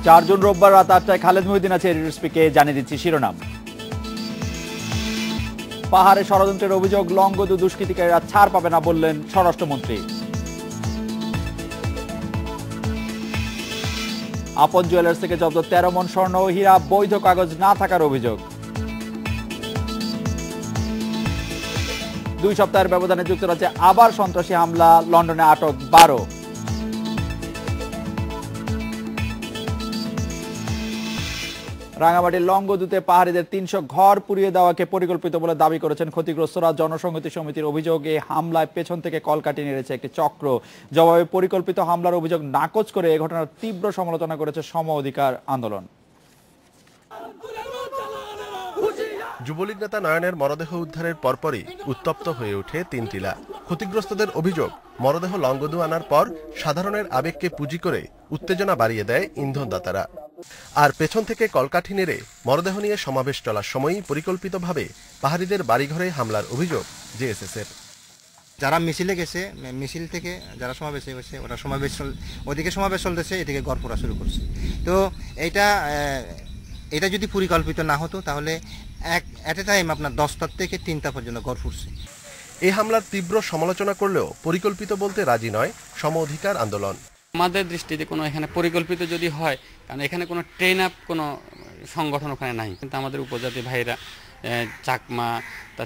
4 June রোববার রাত 8টায় খালেদ মহিউদ্দিন আছে স্পিকে জানিয়ে দিচ্ছি শিরোনাম। পাহাড়ে ষড়যন্ত্রের অভিযোগ, লংগদু দুষ্কৃতিকারীরা ছাড় পাবে না বললেন স্বরাষ্ট্রমন্ত্রী। আপন জুয়েলার্স থেকে জব্দ 13 মণ স্বর্ণ ও হীরা, বৈধ কাগজ না থাকার অভিযোগ। 2 সপ্তাহের ব্যবধানে যুক্তরাজ্যে আবার সন্ত্রাসী হামলা, লন্ডনে আটক 12। রাঙামাটির লংগদুতে পাহাড়িদের 300 ঘর পুড়িয়ে দেওয়াকে পরিকল্পিত বলে দাবি করেছেন ক্ষতিগ্রস্তরা। জনসংহতি সমিতির অভিযোগে হামলায় পেছন থেকে কলকাঠি নেড়েছে একটি চক্র। জবাবে পরিকল্পিত হামলার অভিযোগ নাকচ করে এ ঘটনার তীব্র সমালোচনা করেছে সম অধিকার আন্দোলন। যুবলীগ নেতা নয়নের মরদেহ উদ্ধারের পরপরই উত্তপ্ত হয়ে ওঠে তিনটিলা। ক্ষতিগ্রস্তদের অভিযোগ, মরদেহ লংগদু আনার পর সাধারণের আবেগকে পুঁজি করে উত্তেজনা বাড়িয়ে দেয় ইন্ধনদাতারা। আর পেছন থেকে কলকাঠি নেড়ে মরদেহ নিয়ে সমাবেশ চলার সময়ই পরিকল্পিতভাবে পাহাড়িদের বাড়িঘরে হামলার অভিযোগ জেএসএস এর। যারা মিছিলে গেছে, মিছিল থেকে যারা সমাবেশে গেছে, ওরা ওদিকে সমাবেশ চলতেছে, এদিকে ঘর পোড়া শুরু করছে। তো এটা যদি পরিকল্পিত না হতো তাহলে এট এ টাইম আপনার 10টা থেকে 3টা পর্যন্ত ঘর ফুটছে। এই হামলার তীব্র সমালোচনা করলেও পরিকল্পিত বলতে রাজি নয় সম অধিকার আন্দোলন। আমাদের দৃষ্টিতে কোনো এখানে পরিকল্পিত যদি হয়, কারণ এখানে কোনো ট্রেন আপ কোনো সংগঠন ওখানে নাই, কিন্তু আমাদের উপজাতি ভাইরা চাকমা,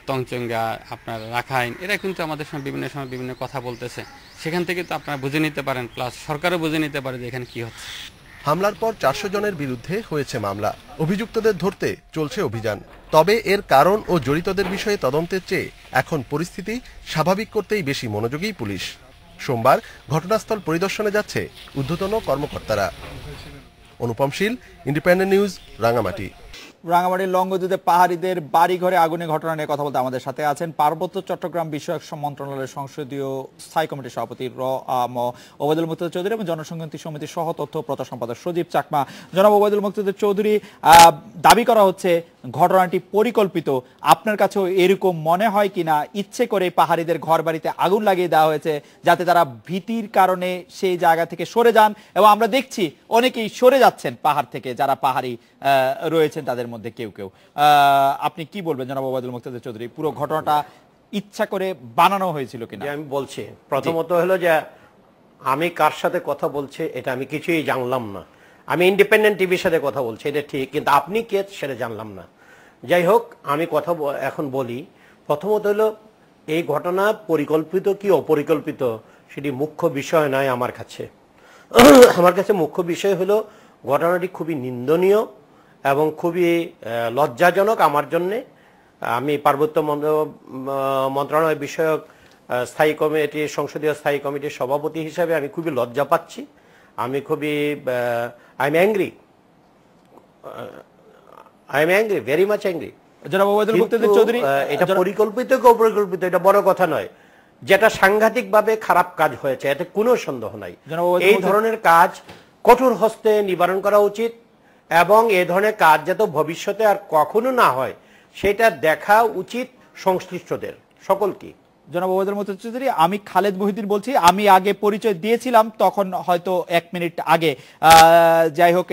তংচঙ্গা, আপনার রাখাইন, এরা কিন্তু আমাদের সঙ্গে বিভিন্ন সময় বিভিন্ন কথা বলতেছে। সেখান থেকে তো আপনারা বুঝে নিতে পারেন, প্লাস সরকারও বুঝে নিতে পারে যে এখানে কি হচ্ছে। হামলার পর 400 জনের বিরুদ্ধে হয়েছে মামলা। অভিযুক্তদের ধরতে চলছে অভিযান। তবে এর কারণ ও জড়িতদের বিষয়ে তদন্তের চেয়ে এখন পরিস্থিতি স্বাভাবিক করতেই বেশি মনোযোগী পুলিশ। সোমবার ঘটনাস্থল পরিদর্শনে যাচ্ছে ঊর্ধ্বতন কর্মকর্তারা। অনুপম শীল, ইন্ডিপেন্ডেন্ট নিউজ, রাঙামাটি। রাঙামাটির লংগদুতে পাহাড়িদের বাড়িঘরে আগুনের ঘটনা নিয়ে কথা বলতে আমাদের সাথে আছেন পার্বত্য চট্টগ্রাম বিষয়ক মন্ত্রণালয়ের সংসদীয় স্থায়ী কমিটির সভাপতি ওবায়দুল মুক্তাদির চৌধুরী এবং জনসংহতি সমিতির সহ তথ্য প্রচার সম্পাদক সজীব চাকমা। জনাব ওবায়দুল মুক্তাদির চৌধুরী, দাবি করা হচ্ছে ঘটনাটি পরিকল্পিত। আপনার কাছেও এরকম মনে হয় কিনা ইচ্ছে করে পাহাড়িদের ঘর বাড়িতে আগুন লাগিয়ে দেওয়া হয়েছে যাতে তারা ভীতির কারণে সেই জায়গা থেকে সরে যান? এবং আমরা দেখছি অনেকেই সরে যাচ্ছেন পাহাড় থেকে, যারা পাহাড়ি রয়েছেন তাদের মধ্যে কেউ কেউ। আপনি কি বলবেন জনাব ওবায়দুল মুক্তাদির চৌধুরী, পুরো ঘটনাটা ইচ্ছা করে বানানো হয়েছিল কিনা? আমি বলছি, প্রথমত হলো যে আমি কার সাথে কথা বলছি এটা আমি কিছুই জানলাম না। আমি ইন্ডিপেন্ডেন্ট টিভির সাথে কথা বলছি, এটা ঠিক, কিন্তু আপনি কে সেটা জানলাম না। যাই হোক, আমি কথা এখন বলি। প্রথমত হলো এই ঘটনা পরিকল্পিত কি অপরিকল্পিত সেটি মুখ্য বিষয় নয় আমার কাছে। আমার কাছে মুখ্য বিষয় হলো ঘটনাটি খুবই নিন্দনীয় এবং খুবই লজ্জাজনক আমার জন্যে। আমি পার্বত্য মন্ত্রণালয় বিষয়ক স্থায়ী কমিটি, সংসদীয় স্থায়ী কমিটির সভাপতি হিসাবে আমি খুবই লজ্জা পাচ্ছি। আমি খুবই I am angry, very much angry. এটা পরিকল্পিত কি অপরিকল্পিত এটা বড় কথা নয়, যেটা সাংঘাতিকভাবে খারাপ কাজ হয়েছে এতে কোনো সন্দেহ নাই। এই ধরনের কাজ কঠোর হস্তে নিবারণ করা উচিত এবং এই ধরনের কাজ যাতে ভবিষ্যতে আর কখনো না হয় সেটা দেখা উচিত সংশ্লিষ্টদের সকলকে। জনাব ওবায়দুল মুক্তাদির চৌধুরী, আমি খালেদ মহিউদ্দিন বলছি। আমি আগে পরিচয় দিয়েছিলাম, তখন হয়তো 1 মিনিট আগে। যাই হোক,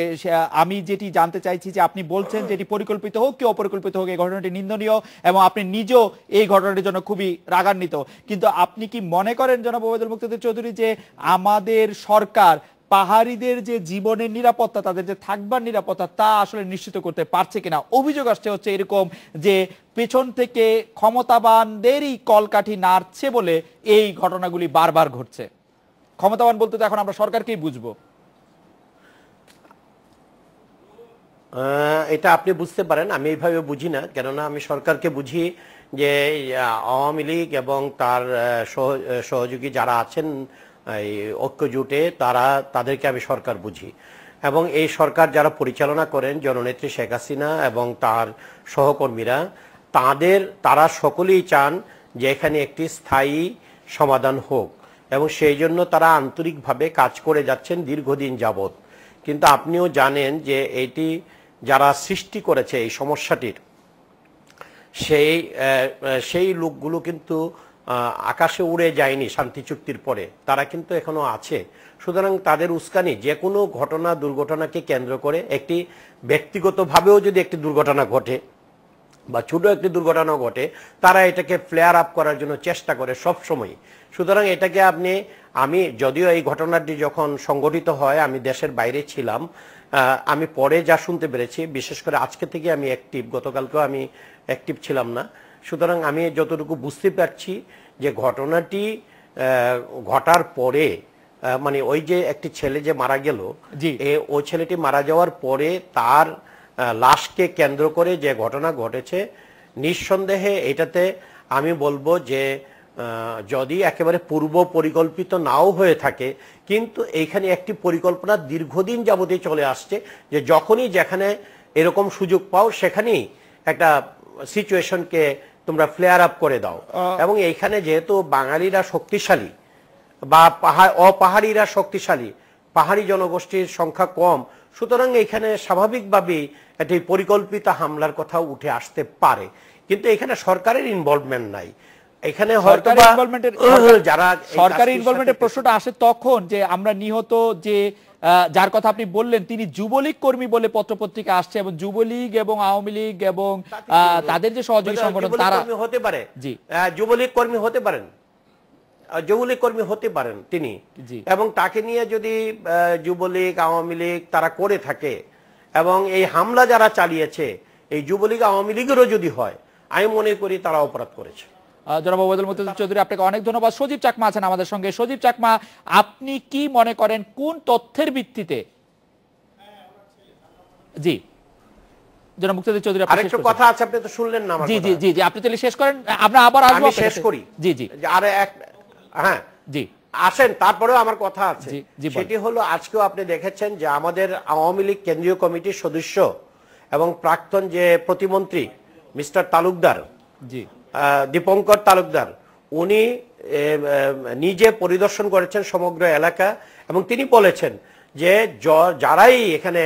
আমি যেটি জানতে চাইছি যে আপনি বলছেন যে এটি পরিকল্পিত হোক কি অপরিকল্পিত হোক এই ঘটনাটি নিন্দনীয় এবং আপনি নিজেও এই ঘটনাটির জন্য খুবই রাগান্বিত। কিন্তু আপনি কি মনে করেন জনাব ওবায়দুল মুক্তাদির চৌধুরী যে আমাদের সরকার পাহাড়িদের যে জীবনের নিরাপত্তা, তাদের যে থাকবার নিরাপত্তা, তা আসলে নিশ্চিত করতে পারছে কিনা? অভিযোগ আসছে হচ্ছে এরকম যে পেছন থেকে ক্ষমতাবানদেরই কলকাঠি নাড়ছে বলে এই ঘটনাগুলি বারবার ঘটছে। ক্ষমতাবান বলতে তো এখন আমরা সরকারকেই বুঝবো। এটা আপনি বুঝতে পারেন, আমি এইভাবে বুঝি না। কেননা আমি সরকারকে বুঝি যে আওয়ামী লীগ এবং তার সহযোগী যারা আছেন এই ঐক্যজোটে, তাদেরকে আমি সরকার বুঝি। এবং এই সরকার যারা পরিচালনা করেন জননেত্রী শেখ হাসিনা এবং তার সহকর্মীরা, তারা সকলেই চান যে এখানে একটি স্থায়ী সমাধান হোক এবং সেই জন্য তারা আন্তরিকভাবে কাজ করে যাচ্ছেন দীর্ঘদিন যাবৎ। কিন্তু আপনিও জানেন যে এটি যারা সৃষ্টি করেছে এই সমস্যাটির, সেই লোকগুলো কিন্তু আকাশে উড়ে যায়নি শান্তি চুক্তির পরে, তারা কিন্তু এখনো আছে। সুতরাং তাদের উস্কানি যে কোনো ঘটনা দুর্ঘটনাকে কেন্দ্র করে, একটি ব্যক্তিগতভাবেও যদি একটি দুর্ঘটনা ঘটে বা ছোট একটি দুর্ঘটনা ঘটে, তারা এটাকে ফ্লেয়ার আপ করার জন্য চেষ্টা করে সব সময়। সুতরাং এটাকে আমি যদিও এই ঘটনাটি যখন সংঘটিত হয় আমি দেশের বাইরে ছিলাম, আমি পরে যা শুনতে পেরেছি, বিশেষ করে আজকে থেকে আমি অ্যাক্টিভ, গতকালকেও আমি অ্যাক্টিভ ছিলাম না। সুতরাং আমি যতটুকু বুঝতে পারছি যে ঘটনাটি ঘটার পরে, মানে ওই যে একটি ছেলে যে মারা গেল, ওই ছেলেটি মারা যাওয়ার পরে তার লাশকে কেন্দ্র করে যে ঘটনা ঘটেছে, নিঃসন্দেহে এটাতে আমি বলবো যে যদি একেবারে পূর্ব পরিকল্পিত নাও হয়ে থাকে, কিন্তু এইখানে একটি পরিকল্পনা দীর্ঘদিন যাবতীয় চলে আসছে যে যখনই যেখানে এরকম সুযোগ পাও সেখানেই একটা সিচুয়েশনকে তোমরা ফ্লেয়ার আপ করে দাও। এবং এইখানে যেহেতু বাঙালিরা শক্তিশালী বা অপাহাড়িরা শক্তিশালী, পাহাড়ি জনগোষ্ঠীর সংখ্যা কম, সুতরাং এখানে স্বাভাবিকভাবেই একটি পরিকল্পিত হামলার কথা উঠে আসতে পারে। কিন্তু এখানে সরকারের ইনভলভমেন্ট নাই। এখানে সরকারি ইনভলভমেন্টের প্রশ্নটা আসে তখন যে আমরা নিহত যে যার কথা আপনি বললেন তিনি যুবলীগ কর্মী বলে পত্রপত্রিকা আসছে, এবং যুবলীগ এবং আওয়ামী লীগ এবং তাদের যে সহযোগী সংগঠন তারা হতে পারে, যুবলীগ কর্মী হতে পারেন, যুবলীগ কর্মী হতে পারেন তিনি, এবং তাকে নিয়ে যদি যুবলীগ আওয়ামী লীগ তারা করে থাকে এবং এই হামলা যারা চালিয়েছে এই যুবলীগ আওয়ামী লীগেরও যদি হয়, আমি মনে করি তারা অপরাধ করেছে। জনাব ওবায়দুল মুতাসির চৌধুরী, আপনাকে অনেক ধন্যবাদ। সজীব চাকমা আছেন আমাদের সঙ্গে। সজীব চাকমা, আপনি কি মনে করেন কোন তথ্যের ভিত্তিতে? জি জনাব মুক্তাদির চৌধুরী, আরেকটু কথা আছে, আপনি তো শুনলেন না আমার কথা। জি জি জি, আপনি তাহলে শেষ করেন, আমরা আবার আসবো। আমি শেষ করি। জি জি, আরে এক, হ্যাঁ জি আসেন, তারপরেও আমার কথা আছে। সেটি হলো আজকেও আপনি দেখেছেন যে আমাদের আওয়ামী লীগ কেন্দ্রীয় কমিটির সদস্য এবং প্রাক্তন যে প্রতিমন্ত্রী মিস্টার তালুকদার, জি দীপঙ্কর তালুকদার, উনি নিজে পরিদর্শন করেছেন সমগ্র এলাকা এবং তিনি বলেছেন যে যারাই এখানে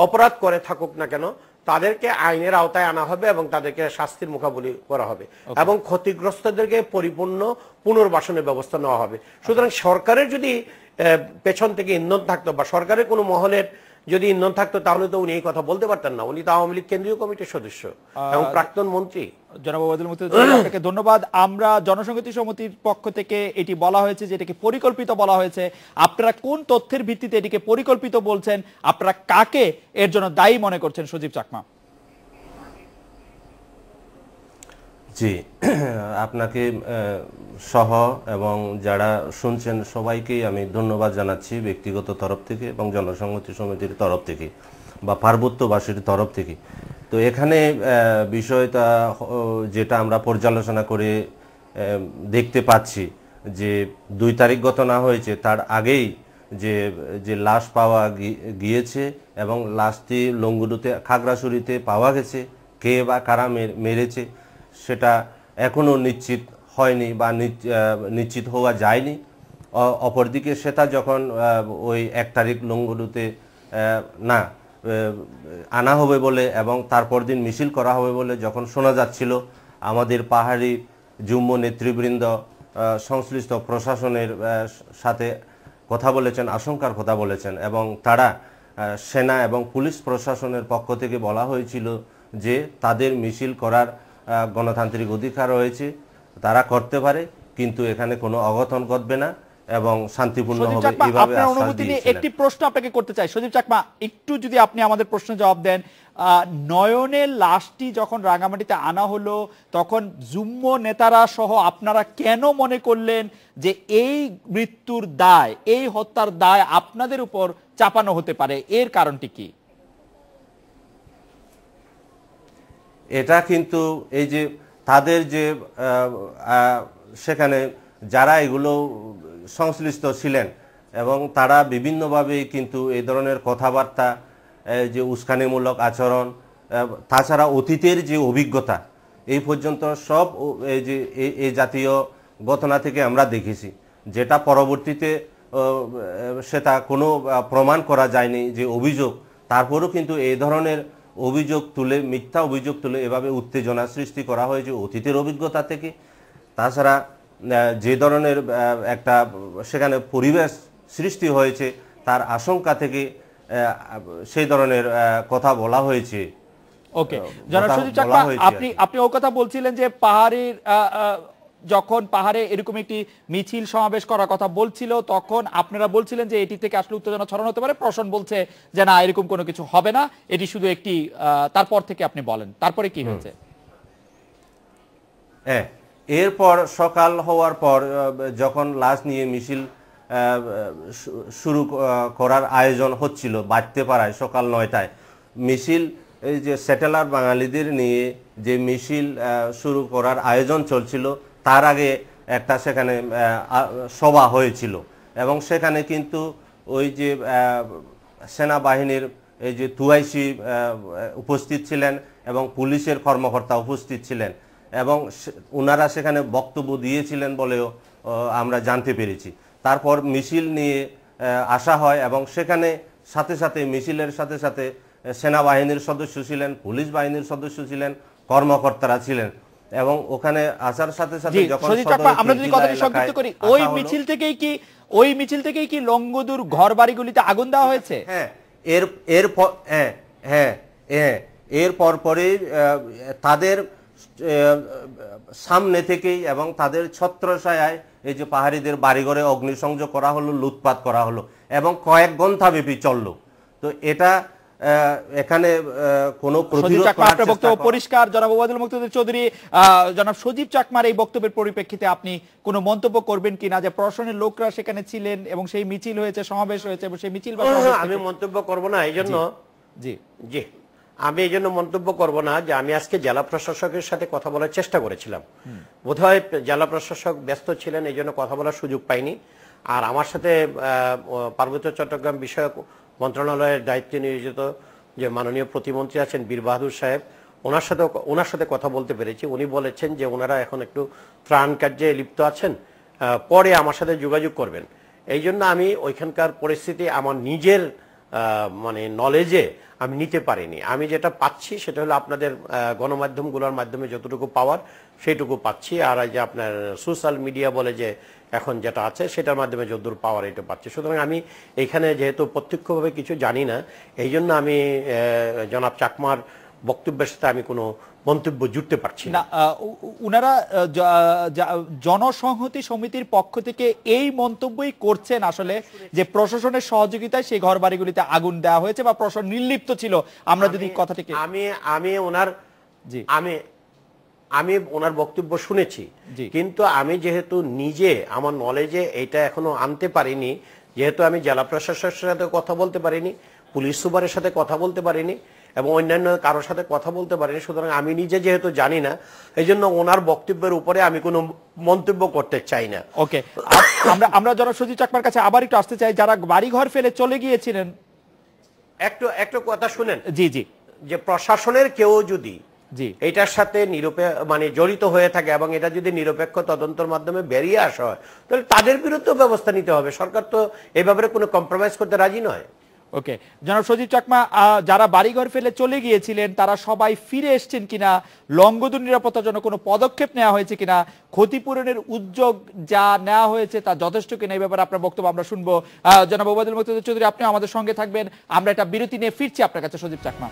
অপরাধ করে থাকুক না কেন তাদেরকে আইনের আওতায় আনা হবে এবং তাদেরকে শাস্তির মুখাবলি করা হবে এবং ক্ষতিগ্রস্তদেরকে পরিপূর্ণ পুনর্বাসনের ব্যবস্থা নেওয়া হবে। সুতরাং সরকারের যদি পেছন থেকে ইন্ধন থাকতো বা সরকারের কোনো মহলের যদি ইন্ধন থাকতো তাহলে তো উনি এই কথা বলতে পারতেন না। উনি তো আওয়ামী লীগ কেন্দ্রীয় কমিটির সদস্য এবং প্রাক্তন মন্ত্রী। জনাব ওবায়দুল মুতাসির, আপনাকে ধন্যবাদ। আমরা জনসংহতি সমিতির পক্ষ থেকে এটি বলা হয়েছে যে এটাকে পরিকল্পিত বলা হয়েছে। আপনারা কোন তথ্যের ভিত্তিতে এটিকে পরিকল্পিত বলছেন? আপনারা কাকে এর জন্য দায়ী মনে করছেন? সজীব চাকমা। জি, আপনাকে সহ এবং যারা শুনছেন সবাইকেই আমি ধন্যবাদ জানাচ্ছি ব্যক্তিগত তরফ থেকে এবং জনসংহতি সমিতির তরফ থেকে বা পার্বত্যবাসীর তরফ থেকে। তো এখানে বিষয়টা যেটা আমরা পর্যালোচনা করে দেখতে পাচ্ছি যে 2 তারিখ গত না হয়েছে তার আগেই যে লাশ পাওয়া গিয়েছে এবং লাশটি লংগুদুতে খাগড়াছড়িতে পাওয়া গেছে, কে বা কারা মেরেছে সেটা এখনো নিশ্চিত হয়নি বা নিশ্চিত হওয়া যায়নি। অপরদিকে সেটা যখন ওই 1 তারিখ লংগুদুতে না আনা হবে বলে এবং তারপর দিন মিছিল করা হবে বলে যখন শোনা যাচ্ছিল, আমাদের পাহাড়ি যুগ্ম নেতৃবৃন্দ সংশ্লিষ্ট প্রশাসনের সাথে কথা বলেছেন, আশঙ্কার কথা বলেছেন এবং তারা সেনা এবং পুলিশ প্রশাসনের পক্ষ থেকে বলা হয়েছিল যে তাদের মিছিল করার গণতান্ত্রিক অধিকার রয়েছে, তারা করতে পারে, কিন্তু এখানে কোনো অঘটন ঘটবে না এবং শান্তিপূর্ণভাবে এইভাবে আশ্বাস দিয়েছিলেন। একটি প্রশ্ন আপনাকে করতে চাই সজীব চাকমা, একটু যদি আপনি আমাদের প্রশ্ন জবাব দেন। নয়নের লাশটি যখন রাঙামাটিতে আনা হলো তখন যুগ্ম নেতারা সহ আপনারা কেন মনে করলেন যে এই মৃত্যুর দায়, এই হত্যার দায় আপনাদের উপর চাপানো হতে পারে? এর কারণটি কি? এটা কিন্তু এই যে তাদের যে সেখানে যারা এগুলো সংশ্লিষ্ট ছিলেন এবং তারা বিভিন্নভাবে কিন্তু এই ধরনের কথাবার্তা, যে উস্কানিমূলক আচরণ, তাছাড়া অতীতের যে অভিজ্ঞতা এই পর্যন্ত সব এই যে এই জাতীয় ঘটনা থেকে আমরা দেখেছি, যেটা পরবর্তীতে সেটা কোনো প্রমাণ করা যায়নি যে অভিযোগ, তারপরেও কিন্তু এই ধরনের অভিযোগ তুলে, মিথ্যা অভিযোগ তুলে এভাবে উত্তেজনা সৃষ্টি করা হয়েছে অতীতের অভিজ্ঞতা থেকে। তাছাড়া যে ধরনের একটা সেখানে পরিবেশ সৃষ্টি হয়েছে তার আশঙ্কা থেকে সেই ধরনের কথা বলা হয়েছে। ওকে, জনাব সজীব চাকমা, আপনি ও কথা বলছিলেন যে পাহাড়ের যখন পাহাড়ে এরকম একটি মিছিল সমাবেশ করার কথা বলছিল তখন আপনারা বলছিলেন যে এটি থেকে আসলে উত্তেজনা ছড়ানো হতে পারে, প্রশাসন বলছে যে না এরকম কোনো কিছু হবে না, এটি শুধু একটি তারপর থেকে আপনি বলেন তারপরে কি হয়েছে? হ্যাঁ, এরপর সকাল হওয়ার পর যখন লাশ নিয়ে মিছিল শুরু করার আয়োজন হচ্ছিল বাড়তে পারায় সকাল 9টায় মিছিল, এই যে সেটেলার বাঙালিদের নিয়ে যে মিছিল শুরু করার আয়োজন চলছিল তার আগে একটা সেখানে সভা হয়েছিল এবং সেখানে কিন্তু ওই যে সেনাবাহিনীর এই যে তুয়াইশি উপস্থিত ছিলেন এবং পুলিশের কর্মকর্তা উপস্থিত ছিলেন এবং ওনারা সেখানে বক্তব্য দিয়েছিলেন বলেও আমরা জানতে পেরেছি। তারপর মিছিল নিয়ে আসা হয় এবং সেখানে সাথে সাথে মিছিলের সাথে সাথে সেনাবাহিনীর সদস্য ছিলেন, পুলিশ বাহিনীর সদস্য ছিলেন, কর্মকর্তারা ছিলেন এবং ওখানে আসার সাথে সাথে যখন আমরা যদি কথাটি সংক্ষিপ্ত করি, ওই মিছিল থেকেই কি লংগদুর ঘর বাড়িগুলিতে আগুন দেওয়া হয়েছে? হ্যাঁ, এর পরপরই তাদের সামনে থেকেই এবং তাদের ছত্রছায়ায় এই যে পাহাড়িদের বাড়িঘরে অগ্নিসংযোগ করা হলো, লুটপাট করা হলো এবং কয়েক ঘন্টাব্যাপী চললো। তো এটা এখানে কোনো বক্তব্য পরিষ্কার। জনাব ওবায়দুল মুক্তাদির চৌধুরী, জনাব সজীব চাকমার এই বক্তব্যের পরিপ্রেক্ষিতে আপনি কোনো মন্তব্য করবেন কিনা যে প্রশাসনের লোকরা সেখানে ছিলেন এবং সেই মিছিল হয়েছে, সমাবেশ হয়েছে এবং সেই মিছিল আমি মন্তব্য করব না এই জন্য আমি এই জন্য মন্তব্য করব না যে আমি আজকে জেলা প্রশাসকের সাথে কথা বলার চেষ্টা করেছিলাম, বোধহয় জেলা প্রশাসক ব্যস্ত ছিলেন এই জন্য কথা বলার সুযোগ পাইনি। আর আমার সাথে পার্বত্য চট্টগ্রাম বিষয়ক মন্ত্রণালয়ের দায়িত্বে নিয়োজিত যে মাননীয় প্রতিমন্ত্রী আছেন বীর বাহাদুর সাহেব, ওনার সাথে কথা বলতে পেরেছি। উনি বলেছেন যে ওনারা এখন একটু ত্রাণ কার্যে লিপ্ত আছেন, পরে আমার সাথে যোগাযোগ করবেন। এই জন্য আমি ওইখানকার পরিস্থিতি আমার নিজের মানে নলেজে আমি নিতে পারিনি। আমি যেটা পাচ্ছি সেটা হলো আপনাদের গণমাধ্যমগুলোর মাধ্যমে যতটুকু পাওয়ার সেইটুকু পাচ্ছি, আর এই যে আপনার সোশ্যাল মিডিয়া বলে যে এখন যেটা আছে সেটার মাধ্যমে যতদূর পাওয়ার এটা পাচ্ছি। সুতরাং আমি এখানে যেহেতু প্রত্যক্ষভাবে কিছু জানি না এই জন্য আমি জনাব চাকমার বক্তব্যের সাথে আমি কোনো মন্তব্য জুড়তে পারছি না। উনারা জনসংহতি সমিতির পক্ষ থেকে এই মন্তব্যই করছেন আসলে যে প্রশাসনের সহযোগিতায় সেই ঘর বাড়িগুলিতে আগুন দেওয়া হয়েছে বা প্রশাসন নির্লিপ্ত ছিল। আমরা যদি কথাটিকে আমি ওনার বক্তব্য শুনেছি, কিন্তু আমি যেহেতু নিজে আমার নলেজে এটা এখনো আনতে পারিনি, যেহেতু আমি জেলা প্রশাসকের সাথে কথা বলতে পারিনি, পুলিশ সুপারের সাথে কথা বলতে পারিনি এবং অন্যান্য কারোর সাথে কথা বলতে পারিনি, সুতরাং আমি নিজে যেহেতু জানি না এই জন্য ওনার বক্তব্যের উপরে আমি কোনো মন্তব্য করতে চাই না। ওকে, আমরা জনাব সজীব চাকমার কাছে আবার একটু আসতে চাই, যারা বাড়িঘর ফেলে চলে গিয়েছিলেন একটু কথা শুনেন। জি, যে প্রশাসনের কেউ যদি এটার সাথে মানে জড়িত হয়ে থাকে এবং এটা যদি নিরপেক্ষ তদন্তের মাধ্যমে বেরিয়ে আসা হয় তাহলে তাদের বিরুদ্ধে ব্যবস্থা নিতে হবে। সরকার তো এই ব্যাপারে কোনো কম্প্রোমাইজ করতে রাজি নয়। ওকে, জনাব সজীব চাকমা, যারা বাড়িঘর ফেলে চলে গিয়েছিলেন তারা সবাই ফিরে এসছেন কিনা, লংগদুর নিরাপত্তার জন্য কোনো পদক্ষেপ নেওয়া হয়েছে কিনা, ক্ষতিপূরণের উদ্যোগ যা নেওয়া হয়েছে তা যথেষ্ট কিনা, এই ব্যাপারে আপনার বক্তব্য আমরা শুনবো। জনাব ওবায়দুল মুক্তাদির চৌধুরী, আপনি আমাদের সঙ্গে থাকবেন, আমরা একটা বিরতি নিয়ে ফিরছি আপনার কাছে। সজীব চাকমা,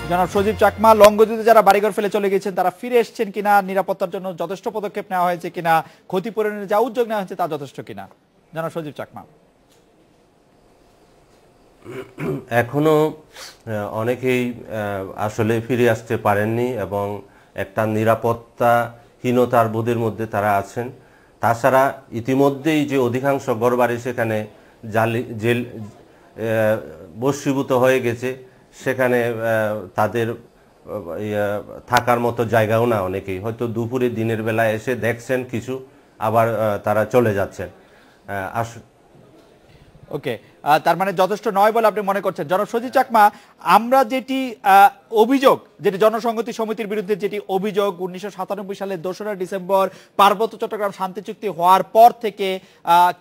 জনাব সজীব চাকমা, লংগদুতে যারা বাড়িঘর ফেলে চলে গেছেন তারা ফিরে এসছেন কিনা, নিরাপত্তার জন্য যথেষ্ট পদক্ষেপ নেওয়া হয়েছে কিনা, ক্ষতিপূরণের যা উদ্যোগ নেওয়া হয়েছে তা যথেষ্ট কিনা, জনাব সজীব চাকমা? এখনো অনেকেই আসলে ফিরে আসতে পারেননি এবং একটা নিরাপত্তাহীনতার বোধের মধ্যে তারা আছেন। তাছাড়া ইতিমধ্যেই যে অধিকাংশ ঘরবাড়ি সেখানে জেল বশীভূত হয়ে গেছে, সেখানে তাদের থাকার মতো জায়গাও না। অনেকেই হয়তো দুপুরে দিনের বেলা এসে দেখছেন কিছু, আবার তারা চলে যাচ্ছেন। ওকে, তার মানে যথেষ্ট নয় বলে আপনি মনে করছেন। জনাব সজীব চাকমা, আমরা যেটি অভিযোগ, যেটি জনসংহতি সমিতির বিরুদ্ধে যেটি অভিযোগ 1997 সালের 2রা ডিসেম্বর পার্বত্য চট্টগ্রাম শান্তি চুক্তি হওয়ার পর থেকে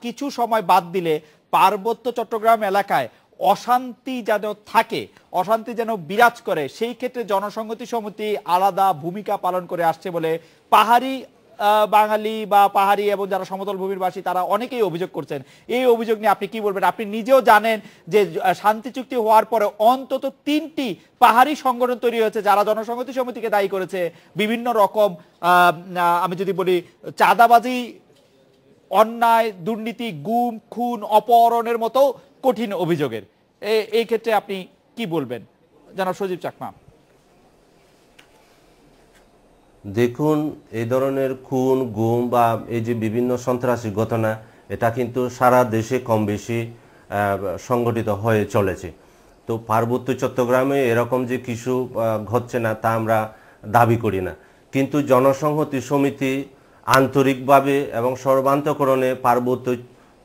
কিছু সময় বাদ দিলে পার্বত্য চট্টগ্রাম এলাকায় অশান্তি যেন থাকে, অশান্তি যেন বিরাজ করে, সেই ক্ষেত্রে জনসংহতি সমিতি আলাদা ভূমিকা পালন করে আসছে বলে পাহাড়ি বাঙালি বা পাহাড়ি এবং যারা সমতল ভূমির বাসী তারা অনেকেই অভিযোগ করছেন। এই অভিযোগ নিয়ে আপনি কি বলবেন? আপনি নিজেও জানেন যে শান্তি চুক্তি হওয়ার পরে অন্তত 3টি পাহাড়ি সংগঠন তৈরি হয়েছে যারা জনসংহতি সমিতিকে দায়ী করেছে বিভিন্ন রকম আমি যদি বলি চাঁদাবাজি, অন্যায়, দুর্নীতি, গুম, খুন, অপহরণের মতো কঠিন অভিযোগের। এই ক্ষেত্রে আপনি কি বলবেন জনাব সজীব চাকমা? দেখুন, এই ধরনের খুন, গুম বা এই যে বিভিন্ন সন্ত্রাসী ঘটনা, এটা কিন্তু সারা দেশে কম বেশি সংগঠিত হয়ে চলেছে। তো পার্বত্য চট্টগ্রামে এরকম যে কিছু ঘটছে না তা আমরা দাবি করি না, কিন্তু জনসংহতি সমিতি আন্তরিকভাবে এবং সর্বান্তকরণে পার্বত্য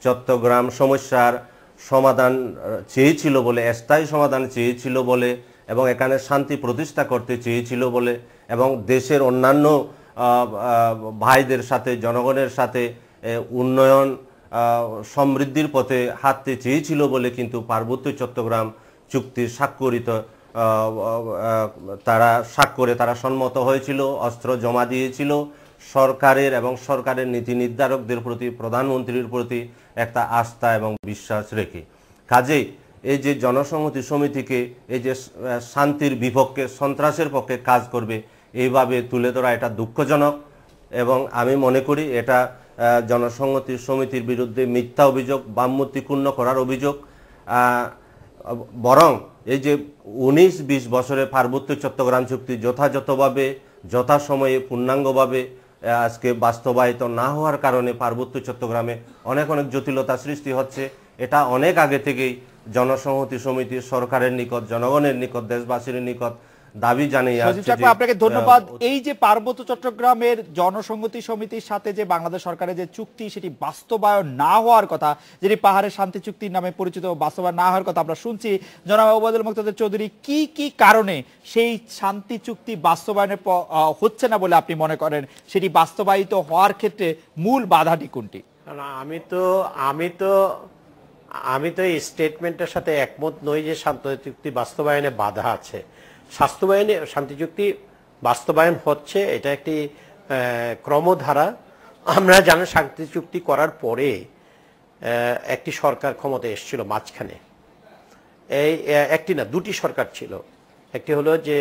চট্টগ্রাম সমস্যার সমাধান চেয়েছিল বলে, স্থায়ী সমাধান চেয়েছিল বলে এবং এখানে শান্তি প্রতিষ্ঠা করতে চেয়েছিল বলে এবং দেশের অন্যান্য ভাইদের সাথে, জনগণের সাথে উন্নয়ন সমৃদ্ধির পথে হাঁটতে চেয়েছিল বলে কিন্তু পার্বত্য চট্টগ্রাম চুক্তি স্বাক্ষরিত স্বাক্ষরে তারা সম্মত হয়েছিল, অস্ত্র জমা দিয়েছিল সরকারের এবং সরকারের নীতি নির্ধারকদের প্রতি, প্রধানমন্ত্রীর প্রতি একটা আস্থা এবং বিশ্বাস রেখে। কাজেই এই যে জনসংহতি সমিতিকে এই যে শান্তির বিপক্ষে, সন্ত্রাসের পক্ষে কাজ করবে এইভাবে তুলে ধরা এটা দুঃখজনক এবং আমি মনে করি এটা জনসংহতি সমিতির বিরুদ্ধে মিথ্যা অভিযোগ, বামমূর্তিপূর্ণ করার অভিযোগ। বরং এই যে 19-20 বছরে পার্বত্য চট্টগ্রাম চুক্তি যথাযথভাবে, যথাসময়ে, পূর্ণাঙ্গভাবে আজকে বাস্তবায়িত না হওয়ার কারণে পার্বত্য চট্টগ্রামে অনেক জটিলতা সৃষ্টি হচ্ছে। এটা অনেক আগে থেকেই জনসংহতি সমিতি সরকারের নিকট, জনগণের নিকট, দেশবাসীর নিকট দাবি জানিয়ে আসছে। আপনাকে ধন্যবাদ। এই যে পার্বত্য চট্টগ্রামের জনসংহতি সমিতির সাথে যে বাংলাদেশ সরকারের যে চুক্তি সেটি বাস্তবায়ন না হওয়ার কথা, যেটি পাহাড়ের শান্তি চুক্তির নামে পরিচিত, বাস্তবায়ন না হওয়ার কথা আমরা শুনছি। জনাব ওবায়দুল মুক্তাদির চৌধুরী, কি কি কারণে সেই শান্তি চুক্তি বাস্তবায়নে হচ্ছে না বলে আপনি মনে করেন? সেটি বাস্তবায়িত হওয়ার ক্ষেত্রে মূল বাধাটি কোনটি? আমি তো এই স্টেটমেন্টের সাথে একমত নই যে শান্তি চুক্তি বাস্তবায়নে বাধা আছে। শান্তি চুক্তি বাস্তবায়ন হচ্ছে, এটা একটি ক্রমধারা। আমরা জানি শান্তি চুক্তি করার পরে একটি সরকার ক্ষমতায় এসেছিল মাঝখানে, এই একটি না, 2টি সরকার ছিল। একটি হলো যে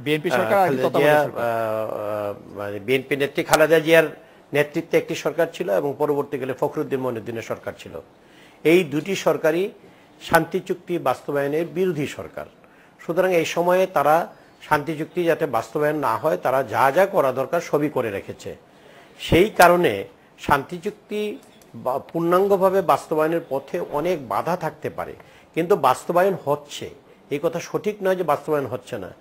বিএনপি সরকার, বিএনপি নেত্রী খালেদা জিয়ার নেতৃত্বে একটি সরকার ছিল এবং পরবর্তীকালে ফখরুদ্দিন মঈনুদ্দিনের সরকার ছিল। এই 2টি সরকারই শান্তি চুক্তি বাস্তবায়নের বিরোধী সরকার। সুতরাং এই সময়ে তারা শান্তি চুক্তি যাতে বাস্তবায়ন না হয় তারা যা যা করা দরকার সবই করে রেখেছে। সেই কারণে শান্তি চুক্তি পূর্ণাঙ্গভাবে বাস্তবায়নের পথে অনেক বাধা থাকতে পারে, কিন্তু বাস্তবায়ন হচ্ছে, এই কথা সঠিক নয় যে বাস্তবায়ন হচ্ছে না।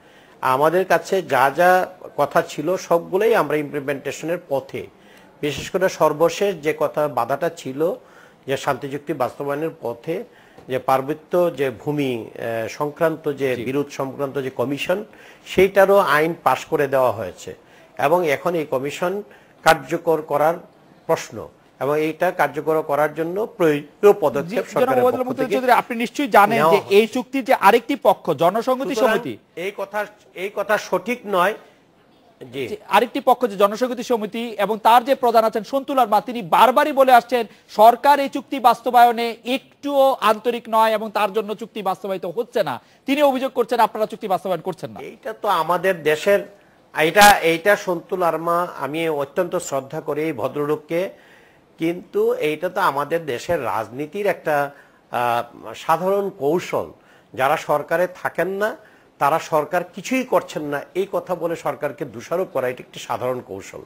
আমাদের কাছে যা যা কথা ছিল সবগুলোই আমরা ইমপ্লিমেন্টেশনের পথে। বিশেষ করে সর্বশেষ যে কথা বাধাটা ছিল যে শান্তি চুক্তি বাস্তবায়নের পথে যে পার্বত্য যে ভূমি সংক্রান্ত যে বিরোধ সংক্রান্ত যে কমিশন, সেইটারও আইন পাশ করে দেওয়া হয়েছে এবং এখন এই কমিশন কার্যকর করার প্রশ্ন এবং এইটা কার্যকর করার জন্য প্রয়োজনীয় পদক্ষেপ সরকারের পক্ষ থেকে। আপনি নিশ্চয়ই জানেন যে এই চুক্তির যে আরেকটি পক্ষ জনসংহতি সমিতি, এই কথা সঠিক নয়। আরেকটি পক্ষ যে জনসংহতি সমিতি এবং তার যে প্রধান আছেন সন্তুল আরমা, তিনি বারবারই বলে আসছেন সরকার এই চুক্তি বাস্তবায়নে একটুও আন্তরিক নয় এবং তার জন্য চুক্তি বাস্তবায়িত হচ্ছে না। তিনি অভিযোগ করছেন আপনারা চুক্তি বাস্তবায়ন করছেন না। এইটা তো আমাদের দেশের, এইটা সন্তুল আরমা, আমি অত্যন্ত শ্রদ্ধা করি এই ভদ্রলোককে, কিন্তু এইটা তো আমাদের দেশের রাজনীতির একটা সাধারণ কৌশল। যারা সরকারে থাকেন না তারা সরকার কিছুই করছেন না এই কথা বলে সরকারকে দোষারোপ করা, এটি একটি সাধারণ কৌশল।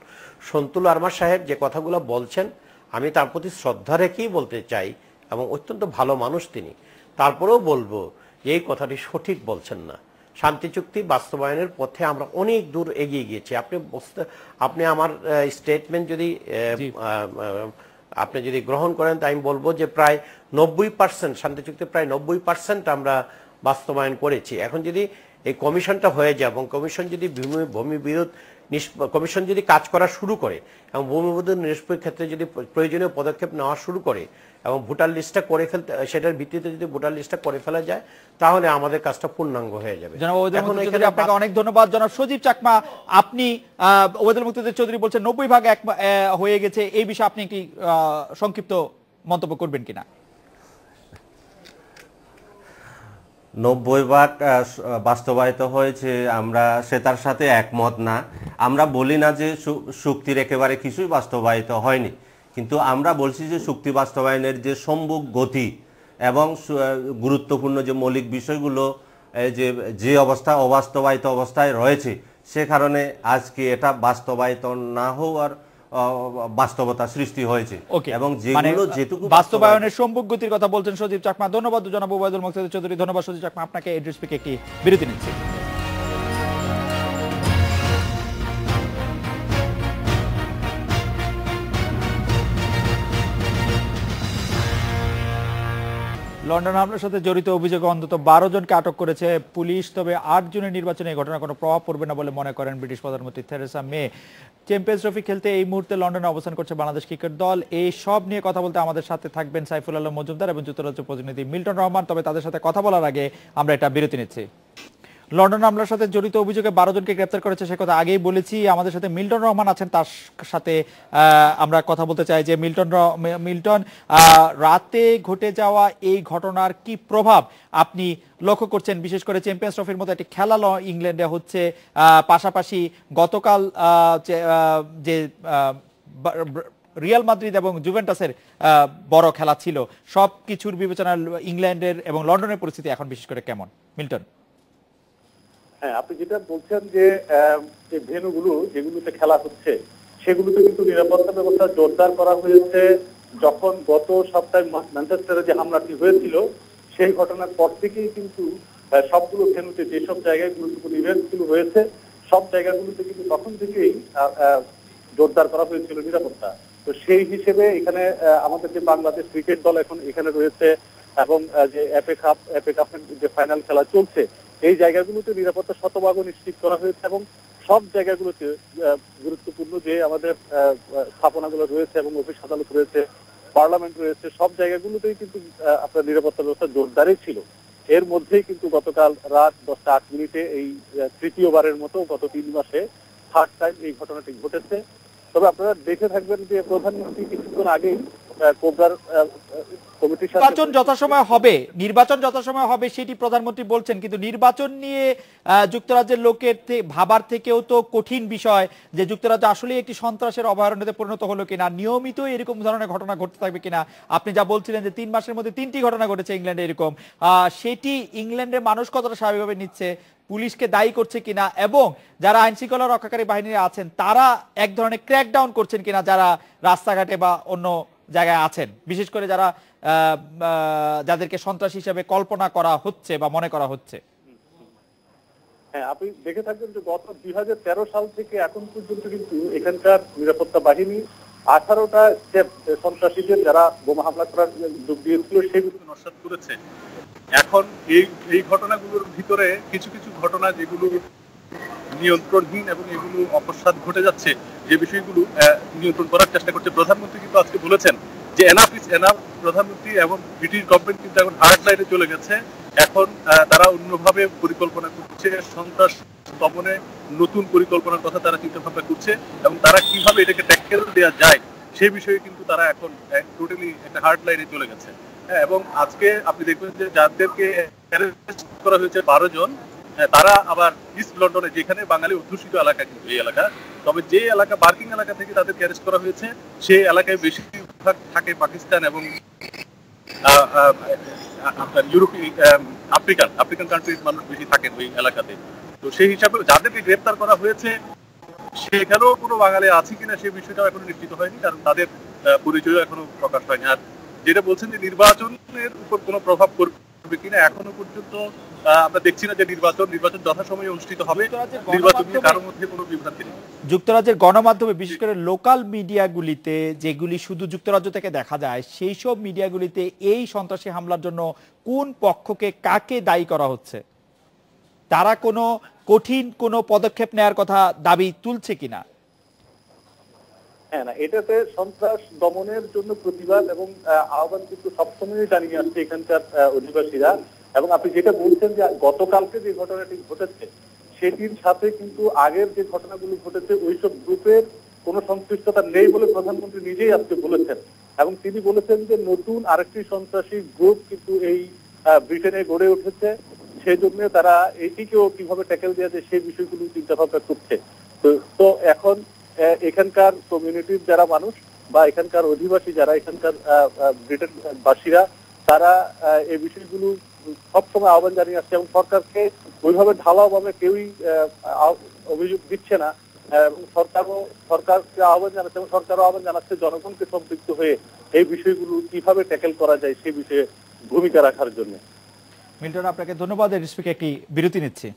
সন্তুল আরমা সাহেব যে কথাগুলো বলছেন আমি তার প্রতি শ্রদ্ধা রেখেই বলতে চাই এবং অত্যন্ত ভালো মানুষ তিনি। তারপরেও বলবো যে এই কথাটি সঠিক বলছেন না। শান্তি চুক্তি বাস্তবায়নের পথে আমরা অনেক দূর এগিয়ে গিয়েছি। আপনি আমার স্টেটমেন্ট যদি আপনি যদি গ্রহণ করেন তা আমি বলবো যে প্রায় 90% শান্তি চুক্তি প্রায় 90% আমরা বাস্তবায়ন করেছি। এখন যদি এই কমিশনটা হয়ে যায় এবং কমিশন যদি ভূমি বিরোধ কমিশন যদি কাজ করা শুরু করে এবং ভূমি বিরোধ নিষ্পত্তির ক্ষেত্রে যদি প্রয়োজনীয় পদক্ষেপ নেওয়া শুরু করে এবং ভোটার লিস্টটা করে ফেলতে, সেটার ভিত্তিতে যদি ভোটার লিস্টটা করে ফেলা যায় তাহলে আমাদের কাজটা পূর্ণাঙ্গ হয়ে যাবে। আপনাকে অনেক ধন্যবাদ। জনাব সজীব চাকমা, আপনি ওবায়দুল মুক্তাদির চৌধুরী বলছেন 90% হয়ে গেছে, এই বিষয়ে আপনি একটি সংক্ষিপ্ত মন্তব্য করবেন কিনা? 90% বাস্তবায়িত হয়েছে, আমরা সেটার সাথে একমত না। আমরা বলি না যে চুক্তির একেবারে কিছুই বাস্তবায়িত হয়নি, কিন্তু আমরা বলছি যে চুক্তি বাস্তবায়নের যে সম্মুখ গতি এবং গুরুত্বপূর্ণ যে মৌলিক বিষয়গুলো যে অবস্থা অবাস্তবায়িত অবস্থায় রয়েছে, সে কারণে আজকে এটা বাস্তবায়িত না হওয়ার বাস্তবতা সৃষ্টি হয়েছে এবং যেগুলো যেটুকু বাস্তবায়নের সম্মুখ গতির কথা বলছেন সজীব চাকমা। ধন্যবাদ জনাব ওবায়দুল মুক্তাদির চৌধুরী। ধন্যবাদ সজীব চাকমা আপনাকে। এড্রেস পিকে একটি বিরতি নিচ্ছি। লন্ডন হামলার সাথে জড়িত অভিযোগে অন্তত 12 জনকে আটক করেছে পুলিশ। তবে 8 জুনের নির্বাচনে এই ঘটনার কোনো প্রভাব পড়বে না বলে মনে করেন ব্রিটিশ প্রধানমন্ত্রী থেরেসা মে। চ্যাম্পিয়ন্স ট্রফি খেলতে এই মুহূর্তে লন্ডনে অবস্থান করছে বাংলাদেশ ক্রিকেট দল। এই সব নিয়ে কথা বলতে আমাদের সাথে থাকবেন সাইফুল আলম মজুমদার এবং যুক্তরাজ্য প্রতিনিধি মিল্টন রহমান। তবে তাদের সাথে কথা বলার আগে আমরা এটা বিরতি নিচ্ছি। লন্ডন হামলার সাথে জড়িত অভিযোগে 12 জনকে গ্রেপ্তার করেছে, সে কথা আগেই বলেছি। আমাদের সাথে মিল্টন রহমান আছেন, তার সাথে আমরা কথা বলতে চাই যে মিল্টন, রাতে ঘটে যাওয়া এই ঘটনার কি প্রভাব আপনি লক্ষ্য করছেন? বিশেষ করে চ্যাম্পিয়ন্স ট্রফির মতো একটি খেলা ইংল্যান্ডে হচ্ছে, পাশাপাশি গতকাল যে রিয়াল মাদ্রিদ এবং জুভেন্টাসের বড় খেলা ছিল, সব কিছুর বিবেচনায় ইংল্যান্ডের এবং লন্ডনের পরিস্থিতি এখন বিশেষ করে কেমন? মিল্টন। হ্যাঁ, আপনি যেটা বলছেন যে ভেন্যুগুলো যেগুলোতে খেলা হচ্ছে সেগুলোতে কিন্তু নিরাপত্তা ব্যবস্থা জোরদার করা হয়েছে। যখন গত সপ্তাহে ম্যানচেস্টারে যে হামলাটি হয়েছিল সেই ঘটনার পর থেকেই কিন্তু সবগুলো ভেন্যুতে যেসব জায়গায় গুরুত্বপূর্ণ ইভেন্টগুলো হয়েছে সব জায়গাগুলোতে কিন্তু তখন থেকেই জোরদার করা হয়েছিল নিরাপত্তা। তো সেই হিসেবে এখানে আমাদের যে বাংলাদেশ ক্রিকেট দল এখন এখানে রয়েছে এবং যে এফএ কাপের যে ফাইনাল খেলা চলছে এই জায়গাগুলোতে নিরাপত্তা শতভাগ নিশ্চিত করা হয়েছে এবং সব জায়গাগুলোতে গুরুত্বপূর্ণ যে আমাদের স্থাপনাগুলো রয়েছে এবং অফিস আদালত রয়েছে, পার্লামেন্ট রয়েছে, সব জায়গাগুলোতেই কিন্তু আপনার নিরাপত্তা ব্যবস্থা জোরদারই ছিল। এর মধ্যেই কিন্তু গতকাল রাত 10:08 এই তৃতীয়বারের মতো গত 3 মাসে থার্ড টাইম এই ঘটনাটি ঘটেছে। তবে আপনারা দেখে থাকবেন যে প্রধানমন্ত্রী কিছুক্ষণ আগেই কোবরার কমিটির সাথে নির্বাচন যথাসময় হবে সেটি প্রধানমন্ত্রী বলছেন, কিন্তু নির্বাচন নিয়ে যুক্তরাজ্যের লোকের ভাবার থেকেও তো কঠিন বিষয় যে যুক্তরাজ্য আসলে একটি সন্ত্রাসের অভয়ারণ্যতে পরিণত হলো কিনা, নিয়মিত এরকম ধরনের ঘটনা ঘটতে থাকবে কিনা। আপনি যা বলছিলেন যে 3 মাসের মধ্যে 3টি ঘটনা ঘটেছে ইংল্যান্ডে এরকম, সেটি ইংল্যান্ডের মানুষ কতটা স্বাভাবিকভাবে নিচ্ছে, পুলিশকে দায়ী করছে কিনা, এবং যারা আইন শৃঙ্খলা রক্ষাকারী বাহিনীরা আছেন তারা এক ধরনের ক্র্যাকডাউন করছেন কিনা যারা রাস্তাঘাটে বা অন্য জায়গায় আছেন, বিশেষ করে যারা যাদেরকে সন্ত্রাসী হিসেবে কল্পনা করা হচ্ছে বা মনে করা হচ্ছে। হ্যাঁ, আপনি দেখে থাকবেন যে গত 2013 সাল থেকে এখন পর্যন্ত কিন্তু এখানকার নিরাপত্তা বাহিনী 18টা সন্ত্রাসীদের যারা বোমা হামলা করার যোগ দিয়েছিল সেগুলো নস্যাৎ করেছে। এখন এই ঘটনাগুলোর ভিতরে কিছু কিছু ঘটনা যেগুলো নিয়ন্ত্রণহীন এবং এগুলো অপসাদ ঘটে যাচ্ছে, যে বিষয়গুলো নিয়ন্ত্রণ করার চেষ্টা করছে। প্রধানমন্ত্রী কিন্তু আজকে বলেছেন যে এনাফ ইজ এনাফ। প্রধানমন্ত্রী এবং ব্রিটিশ গভর্নমেন্ট কিন্তু এখন হার্ড লাইনে চলে গেছে। এখন তারা অন্যভাবে পরিকল্পনা করছে, সন্ত্রাস দমনে নতুন পরিকল্পনার কথা তারা চিন্তা ভাবনা করছে এবং তারা কিভাবে এটাকে ট্যাকেল দেওয়া যায় সেই বিষয়ে কিন্তু তারা এখন টোটালি একটা হার্ড লাইনে চলে গেছে। এবং আজকে আপনি দেখবেন যে যাদেরকে অ্যারেস্ট করা হয়েছে 12 জন, তারা আবার ইস্ট লন্ডনে যেখানে বাঙালি অধ্যুষিত এলাকা কিন্তু এই এলাকা, তবে যে এলাকা বার্কিং এলাকা থেকে তাদেরকে অ্যারেস্ট করা হয়েছে সেই এলাকায় বেশিরভাগ থাকে পাকিস্তান এবং আফ্রিকান কান্ট্রির মানুষ বেশি থাকেন ওই এলাকাতে। তো সেই হিসাবে যাদেরকে গ্রেপ্তার করা হয়েছে সেখানেও কোনো বাঙালি আছে কিনা সেই বিষয়টাও এখনো নিশ্চিত হয়নি, কারণ তাদের পরিচয় এখনো প্রকাশ হয়নি। আর যেটা বলছেন যে নির্বাচনের উপর কোনো প্রভাব পড়বে হবে কিনা এখনো পর্যন্ত আমরা দেখছি না যে নির্বাচন যথাসময়ে অনুষ্ঠিত হবে। যুক্তরাজ্যের নির্বাচন নিয়ে কারোর মধ্যে কোনো বিভ্রান্তি নেই। যুক্তরাজ্যের গণমাধ্যমে বিশেষ করে লোকাল মিডিয়াগুলিতে যেগুলি শুধু যুক্তরাজ্য থেকে দেখা যায় সেই সব মিডিয়াগুলিতে এই সন্ত্রাসী হামলার জন্য কোন পক্ষকে কাকে দায়ী করা হচ্ছে, তারা কোনো কঠিন কোনো পদক্ষেপ নেওয়ার কথা দাবি তুলছে কিনা? হ্যাঁ, না, এটাতে সন্ত্রাস দমনের জন্য প্রতিবাদ এবং আহ্বান কিন্তু সবসময় জানিয়ে আসছে এখানকার অধিবাসীরা। এবং আপনি যেটা বলছেন যে গতকালকে যে ঘটনাটি ঘটেছে সেটির সাথে কিন্তু আগের যে ঘটনাগুলো ঘটেছে ওইসব গ্রুপের কোনো সংশ্লিষ্টতা নেই বলে প্রধানমন্ত্রী নিজেই আজকে বলেছেন। এবং তিনি বলেছেন যে নতুন আরেকটি সন্ত্রাসী গ্রুপ কিন্তু এই ব্রিটেনে গড়ে উঠেছে, সেই জন্য তারা এটিকেও কিভাবে ট্যাকেল দেওয়া যায় সেই বিষয়গুলো চিন্তা ভাবনা করছে। তো এখন এখানকার কমিউনিটির যারা মানুষ বা এখানকার অধিবাসী যারা এখানকার ব্রিটেন বাসীরা তারা এই বিষয়গুলো সবসময় আহ্বান জানিয়ে আসছে এবং সরকারকে ওইভাবে ঢালাওভাবে কেউই অভিযোগ দিচ্ছে না। সরকারকে আহ্বান জানাচ্ছে এবং সরকারও আহ্বান জানাচ্ছে জনগণকে সম্পৃক্ত হয়ে এই বিষয়গুলো কিভাবে ট্যাকেল করা যায় সেই বিষয়ে ভূমিকা রাখার জন্য। মিল্টন, আপনাকে ধন্যবাদ। স্পিকে একটি বিরতি নিচ্ছি।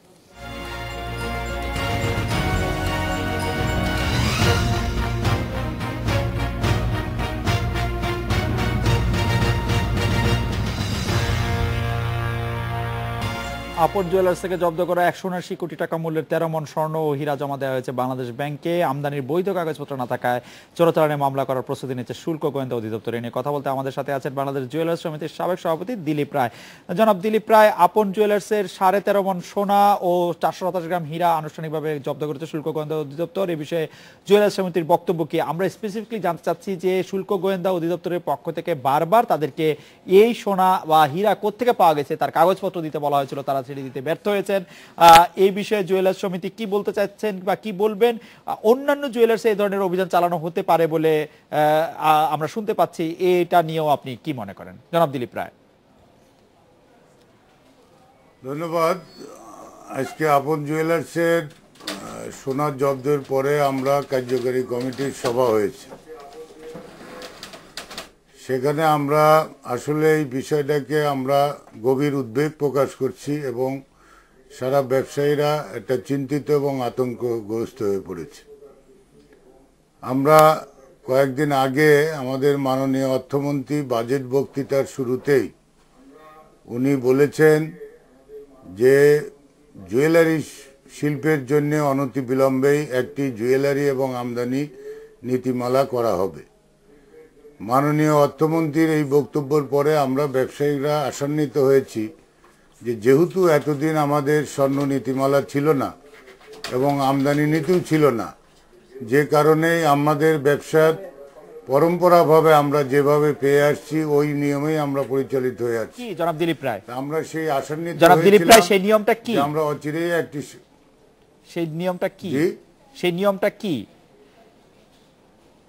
আপন জুয়েলার্স থেকে জব্দ করা 179 কোটি টাকা মূল্যের 13 মণ স্বর্ণ ও হীরা জমা দেওয়া হয়েছে বাংলাদেশ ব্যাংকে। আমদানির বৈধ কাগজপত্র না থাকায় চোরাচালানে মামলা করার প্রস্তুতি নিচ্ছে শুল্ক গোয়েন্দা অধিদপ্তর। এ নিয়ে কথা বলতে আমাদের সাথে আছেন বাংলাদেশ জুয়েলার্স সমিতির সাবেক সভাপতি দিলীপ রায়। জনাব দিলীপ রায়, আপন জুয়েলার্সের 13.5 মণ সোনা ও 427 গ্রাম হীরা আনুষ্ঠানিকভাবে জব্দ করেছে শুল্ক গোয়েন্দা অধিদপ্তর। এ বিষয়ে জুয়েলার্স সমিতির বক্তব্য কি? আমরা স্পেসিফিকলি জানতে চাচ্ছি যে শুল্ক গোয়েন্দা অধিদপ্তরের পক্ষ থেকে বারবার তাদেরকে এই সোনা বা হীরা কোত্থেকে পাওয়া গেছে তার কাগজপত্র দিতে বলা হয়েছিল, তারা ছেড়ে দিতে ব্যর্থ হয়েছে। এই বিষয়ে জুয়েলার্স সমিতি কি বলতে চাচ্ছেন বা কি বলবেন? অন্যান্য জুয়েলার্স এই ধরনের অভিযান চালানো হতে পারে বলে আমরা শুনতে পাচ্ছি, এটা নিয়েও আপনি কি মনে করেন? জনাব দিলীপ রায়। ধন্যবাদ। আজকে আপন জুয়েলার্সের সোনা জব্দের পরে আমরা কার্যকারী কমিটির সভা হয়েছে, সেখানে আমরা আসলে এই বিষয়টাকে আমরা গভীর উদ্বেগ প্রকাশ করছি এবং সারা ব্যবসায়ীরা একটা চিন্তিত এবং আতঙ্কগ্রস্ত হয়ে পড়েছে। আমরা কয়েকদিন আগে আমাদের মাননীয় অর্থমন্ত্রী বাজেট বক্তৃতার শুরুতেই উনি বলেছেন যে জুয়েলারি শিল্পের জন্য অনতিবিলম্বেই একটি জুয়েলারি এবং আমদানি নীতিমালা করা হবে। মাননীয় অর্থমন্ত্রীর এই বক্তব্যের পরে আমরা ব্যবসায়ীরা আশান্বিত হয়েছি যে যেহেতু এতদিন আমাদের স্বর্ণ নীতিমালা ছিল না এবং আমদানি নীতিও ছিল না, যে কারণে আমাদের ব্যবসার পরম্পরাভাবে আমরা যেভাবে পেয়ে আসছি ওই নিয়মেই আমরা পরিচালিত হয়ে আছি। জনাব দিলীপ রায়, আমরা সেই আশান্বিত জনাব দিলীপ রায়, সেই নিয়মটা কি? আমরা অচিরেই একটি সেই নিয়মটা কি? সেই নিয়মটা কি?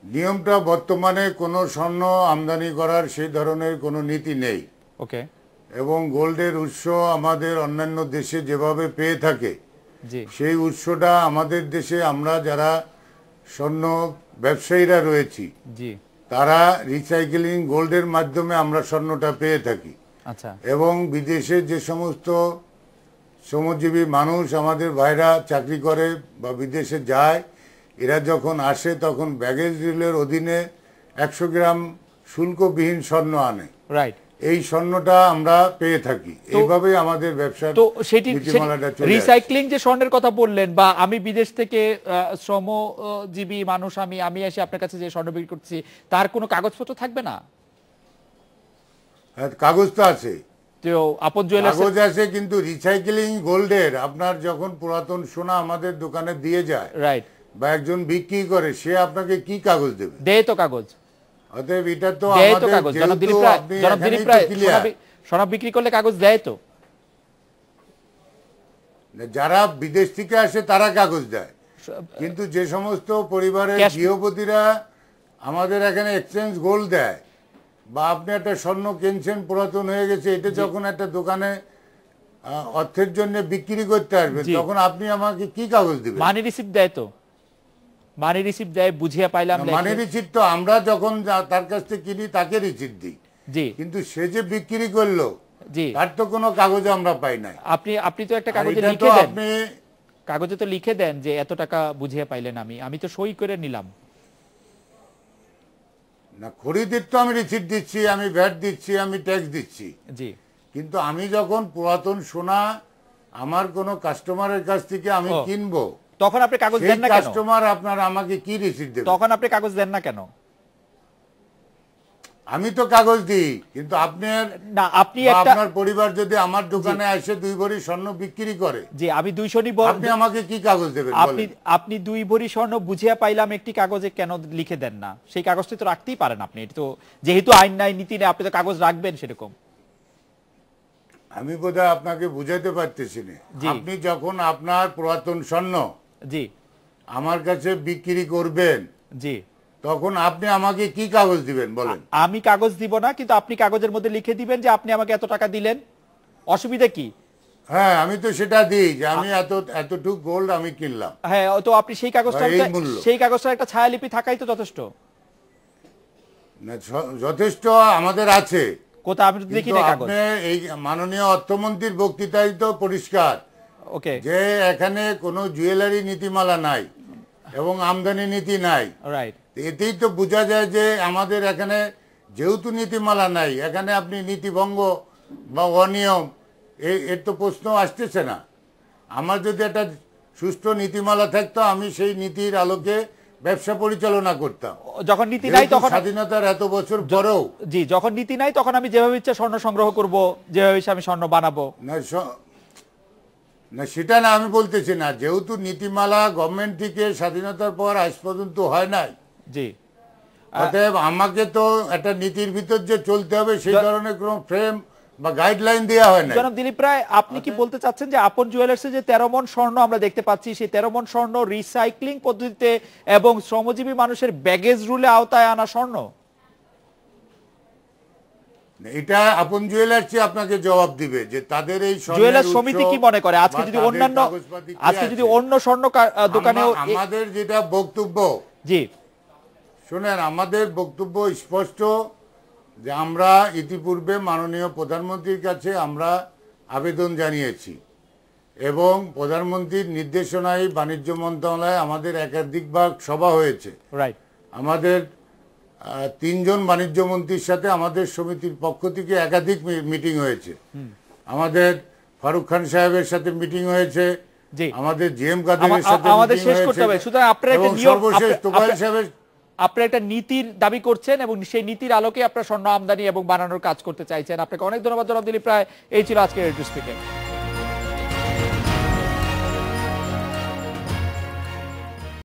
নিয়মটা বর্তমানে কোনো স্বর্ণ আমদানি করার সেই ধরনের কোনো নীতি নেই। ওকে। এবং গোল্ডের উৎস আমাদের অন্যান্য দেশে যেভাবে পেয়ে থাকে সেই উৎসটা আমাদের দেশে আমরা যারা স্বর্ণ ব্যবসায়ীরা রয়েছি তারা রিসাইকেলিং গোল্ডের মাধ্যমে আমরা স্বর্ণটা পেয়ে থাকি। আচ্ছা। এবং বিদেশে যে সমস্ত শ্রমজীবী মানুষ আমাদের ভাইরা চাকরি করে বা বিদেশে যায়, এরা যখন আসে তখন ব্যাগেজ রিলের অধীনে 100 গ্রাম শুল্কবিহীন স্বর্ণ আনে। রাইট। এই স্বর্ণটা আমরা পেয়ে থাকি, এইভাবে আমাদের ব্যবসা। তো সেটি রিসাইক্লিং যে স্বর্ণের কথা বললেন, বা আমি বিদেশ থেকে শ্রমজীবী মানুষ আমি এসে আপনার কাছে যে স্বর্ণ বিক্রি করছি তার কোনো কাগজপত্র থাকবে না? কাগজ তো আছে, আপন জুয়েলার্স কাগজ আছে, কিন্তু রিসাইক্লিং গোল্ডের আপনার যখন পুরাতন সোনা আমাদের দোকানে দিয়ে যায়, রাইট, বা একজন বিক্রি করে, সে আপনাকে কি কাগজ দেবে? দেয় তো কাগজ। অতএব এটা তো আমাদের, জনাব দিলীপ রায়, সোনা বিক্রি করলে কাগজ দেয় তো? যারা বিদেশ থেকে আসে তারা কাগজ দেয়, কিন্তু যে সমস্ত পরিবারের গৃহপতিরা আমাদের এখানে এক্সচেঞ্জ গোল্ড দেয়, বা আপনি একটা স্বর্ণ কিনছেন পুরাতন হয়ে গেছে, এটা যখন একটা দোকানে অর্থের জন্য বিক্রি করতে আসবে তখন আপনি আমাকে কি কাগজ দিবেন? মানি রিসিপ্ট দেয় তো? মানি রিসিপ্ট দেয়, বুঝিয়ে পাইলাম। মানি রিসিপ্ট তো আমরা যখন তার কাছ থেকে কিনি তাকে রিসিপ্ট দিই, জি, কিন্তু সে যে বিক্রি করলো জি। তার তো কোনো কাগজ আমরা পাই নাই। আপনি তো একটা আর কাগজে এটা তো লিখে দেন, আপনি কাগজে তো লিখে দেন যে এত টাকা বুঝিয়ে পাইলেন, আমি তো সই করে নিলাম। না, খরিদের তো আমি রিসিট দিচ্ছি, আমি ভ্যাট দিচ্ছি, আমি ট্যাক্স দিচ্ছি, জি। কিন্তু আমি যখন পুরাতন সোনা আমার কোনো কাস্টমারের কাছ থেকে আমি কিনবো, তখন আপনি কাগজ সেই দেন না কেন? কাস্টমার আপনার আমাকে কি রিসিট দেবে? তখন আপনি কাগজ দেন না কেন? আমি তো কাগজ দিই, কিন্তু আপনার না, আপনি বা একটা, আপনার পরিবার যদি আমার দোকানে এসে 2 ভরি স্বর্ণ বিক্রি করে, জি, আমি 200 নিব, আপনি আমাকে কি কাগজ দেবেন আপনি বলেন? আপনি 2 ভরি স্বর্ণ বুঝিয়ে পাইলাম একটি কাগজে, কেন লিখে দেন না? সেই কাগজটি তো রাখতেই পারেন আপনি। এটা তো যেহেতু আইন নাই, নীতি নেই, আপনি তো কাগজ রাখবেন সেরকম। আমি বোধহয় আপনাকে বুঝাইতে পারতেছি না। জি। আপনি যখন আপনার পুরাতন স্বর্ণ জি আমার কাছে বিক্রি করবেন, জি, তখন আপনি আমাকে কি কাগজ দিবেন বলেন? আমি কাগজ দিব না, কিন্তু আপনি কাগজের মধ্যে লিখে দিবেন যে আপনি আমাকে এত টাকা দিলেন। অসুবিধা কি? হ্যাঁ, আমি তো সেটা দিই যে আমি এতটুকু গোল্ড আমি কিনলাম। হ্যাঁ, তো আপনি সেই কাগজটা, এই মূল্য। সেই কাগজটার একটা ছায়ালিপি থাকাই তো যথেষ্ট। না, যথেষ্ট আমাদের আছে। কোথাও আমি তো দেখি কিন্তু না কাগজ। আপনি এই মাননীয় অর্থমন্ত্রীর বক্তৃতায় তো পরিষ্কার ওকে, যে এখানে কোনো জুয়েলারি নীতিমালা নাই এবং আমদানি নীতি নাই। রাইট। এতেই তো বোঝা যায় যে আমাদের এখানে যেহেতু নীতিমালা নাই, এখানে আপনি নীতিভঙ্গ বা অনিয়ম এর তো প্রশ্ন আসতেছে না। আমার যদি একটা সুষ্ঠু নীতিমালা থাকতো, আমি সেই নীতির আলোকে ব্যবসা পরিচালনা করতাম। যখন নীতি নাই যেহেতু তখন, স্বাধীনতার এত বছর পরেও, জি, যখন নীতি নাই তখন আমি যেভাবে ইচ্ছা স্বর্ণ সংগ্রহ করব, যেভাবে ইচ্ছা আমি স্বর্ণ বানাবো। না সেটা না, আমি বলতেছি না, যেহেতু নীতিমালা গভর্নমেন্ট থেকে স্বাধীনতার পর আজ পর্যন্ত হয় নাই, জি, অতএব আমাকে তো একটা নীতির ভিতর যে চলতে হবে সেই ধরনের কোনো ফ্রেম বা গাইডলাইন দেওয়া হয় না। জনাব দিলীপ রায়, আপনি কি বলতে চাচ্ছেন যে আপন জুয়েলার্সে যে 13 মণ স্বর্ণ আমরা দেখতে পাচ্ছি, সেই 13 মণ স্বর্ণ রিসাইক্লিং পদ্ধতিতে এবং শ্রমজীবী মানুষের ব্যাগেজ রুলে আওতায় আনা স্বর্ণ? এটা আপন জুয়েলার্স আপনাকে জবাব দিবে যে তাদের এই জুয়েলার্স সমিতি কি মনে করে আজকে যদি অন্যান্য, আজকে যদি অন্য স্বর্ণ দোকানেও, আমাদের যেটা বক্তব্য, জি শুনেন, আমাদের বক্তব্য স্পষ্ট যে আমরা ইতিপূর্বে মাননীয় প্রধানমন্ত্রীর কাছে আমরা আবেদন জানিয়েছি এবং প্রধানমন্ত্রীর নির্দেশনায় বাণিজ্য মন্ত্রণালয়ে আমাদের একাধিকবার সভা হয়েছে। রাইট। আমাদের 3 জন বাণিজ্য মন্ত্রীর সাথে আমাদের সমিতির পক্ষ থেকে একাধিক মিটিং হয়েছে। আমাদের ফারুক খান সাহেবের সাথে মিটিং হয়েছে, আমাদের জিএম কাদেরের সাথে আমাদের মিটিং শেষ করতে হবে। হয়েছে, সুতরাং আপনারা একটা নিয়ম, সর্বশেষ তোফায়েল সাহেবের, আপনারা একটা নীতির দাবি করছেন এবং সেই নীতির আলোকে আপনারা স্বর্ণ আমদানি এবং বানানোর কাজ করতে চাইছেন। আপনাকে অনেক ধন্যবাদ জনাব দিলীপ রায়। এই ছিল আজকের রেডিও স্পিকার।